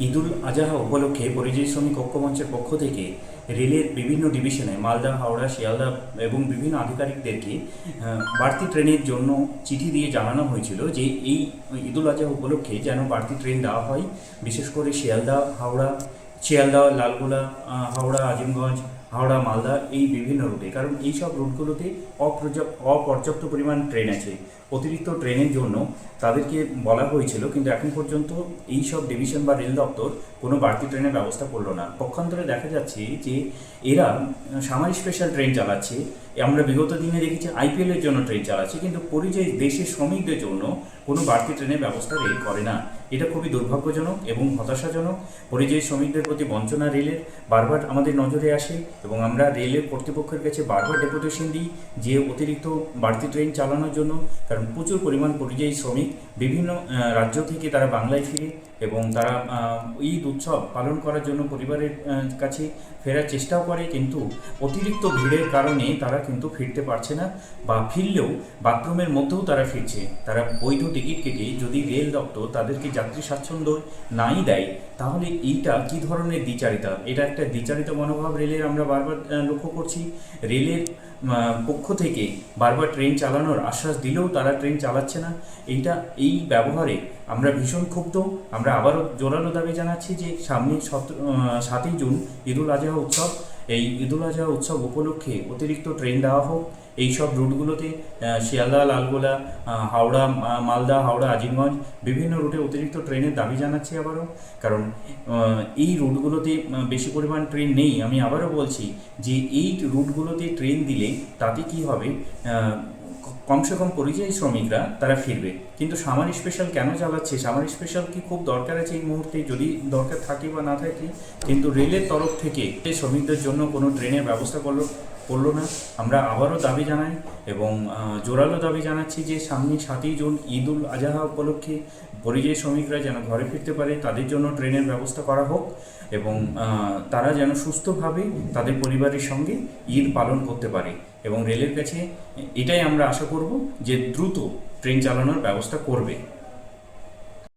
ঈদুল আজহা উপলক্ষে পরিযায়ী শ্রমিক ঐক্যমঞ্চের পক্ষ থেকে রেলের বিভিন্ন ডিভিশনে মালদা, হাওড়া, শিয়ালদা এবং বিভিন্ন আধিকারিকদেরকে বাড়তি ট্রেনের জন্য চিঠি দিয়ে জানানো হয়েছিল যে এই ঈদুল আজহা উপলক্ষে যেন বাড়তি ট্রেন দেওয়া হয়, বিশেষ করে শিয়ালদা, লালগোলা, হাওড়া, আজিমগঞ্জ, হাওড়া, মালদা, এই বিভিন্ন রুটে। কারণ এই সব রুটগুলোতে অপর্যাপ্ত পরিমাণ ট্রেন আছে। অতিরিক্ত ট্রেনের জন্য তাদেরকে বলা হয়েছিল, কিন্তু এখন পর্যন্ত এই সব ডিভিশন বা রেল দপ্তর কোনো বাড়তি ট্রেনের ব্যবস্থা করলো না। পক্ষান্তরে দেখা যাচ্ছে যে এরা সামার স্পেশাল ট্রেন চালাচ্ছে। আমরা বিগত দিনে দেখেছি আইপিএলের জন্য ট্রেন চালাচ্ছে, কিন্তু পরিযায়ী দেশের শ্রমিকদের জন্য কোনো বাড়তি ট্রেনের ব্যবস্থা রেল করে না। এটা খুবই দুর্ভাগ্যজনক এবং হতাশাজনক। পরিযায়ী শ্রমিকদের প্রতি বঞ্চনা রেলের বারবার আমাদের নজরে আসে এবং আমরা রেলের কর্তৃপক্ষের কাছে বারবার ডেপুটেশন দিই যে অতিরিক্ত বাড়তি ট্রেন চালানোর জন্য। কারণ প্রচুর পরিমাণ পরিযায়ী শ্রমিক বিভিন্ন রাজ্য থেকে তারা বাংলায় ফিরে এবং তারা ঈদ উৎসব পালন করার জন্য পরিবারের কাছে ফেরার চেষ্টাও করে, কিন্তু অতিরিক্ত ভিড়ের কারণে তারা কিন্তু ফিরতে পারছে না, বা ফিরলেও বাথরুমের মধ্যেও তারা ফিরছে। তারা বৈধ টিকিট কেটে যদি রেল দপ্তর তাদেরকে যাত্রী স্বাচ্ছন্দ্য নাই দেয়, তাহলে এইটা কী ধরনের দ্বিচারিতা? এটা একটা দ্বিচারিত মনোভাব রেলের আমরা বারবার লক্ষ্য করছি। রেলের পক্ষ থেকে বারবার ট্রেন চালানোর আশ্বাস দিলেও তারা ট্রেন চালাচ্ছে না। এই ব্যবহারে আমরা ভীষণ ক্ষুব্ধ। আমরা আবারও জোরালো দাবি জানাচ্ছি যে সামনে 7ই জুন ঈদুল আজহা উৎসব। এই ঈদুল আজহা উৎসব উপলক্ষে অতিরিক্ত ট্রেন দেওয়া হোক এই সব রুটগুলোতে। শিয়ালদা, লালগোলা, হাওড়া, মালদা, হাওড়া, আজিমগঞ্জ, বিভিন্ন রুটে অতিরিক্ত ট্রেনের দাবি জানাচ্ছি আবারও। কারণ এই রুটগুলোতে বেশি পরিমাণ ট্রেন নেই। আমি আবারও বলছি যে এই রুটগুলোতে ট্রেন দিলে তাতে কি হবে, কমসে কম পরিযায়ী শ্রমিকরা তারা ফিরবে। কিন্তু সামার স্পেশাল কেন চালাচ্ছে? সামার স্পেশাল কি খুব দরকার আছে এই মুহূর্তে? যদি দরকার থাকে বা না থাকে, কিন্তু রেলের তরফ থেকে শ্রমিকদের জন্য কোনো ট্রেনের ব্যবস্থা করলো না। আমরা আবারও দাবি জানাই এবং জোরালো দাবি জানাচ্ছি যে সামনে 7ই জুন ঈদুল আজহা উপলক্ষে পরিযায়ী শ্রমিকরা যেন ঘরে ফিরতে পারে, তাদের জন্য ট্রেনের ব্যবস্থা করা হোক এবং তারা যেন সুস্থভাবে তাদের পরিবারের সঙ্গে ঈদ পালন করতে পারে। এবং রেলের কাছে এটাই আমরা আশা করব যে দ্রুত ট্রেন চালানোর ব্যবস্থা করবে।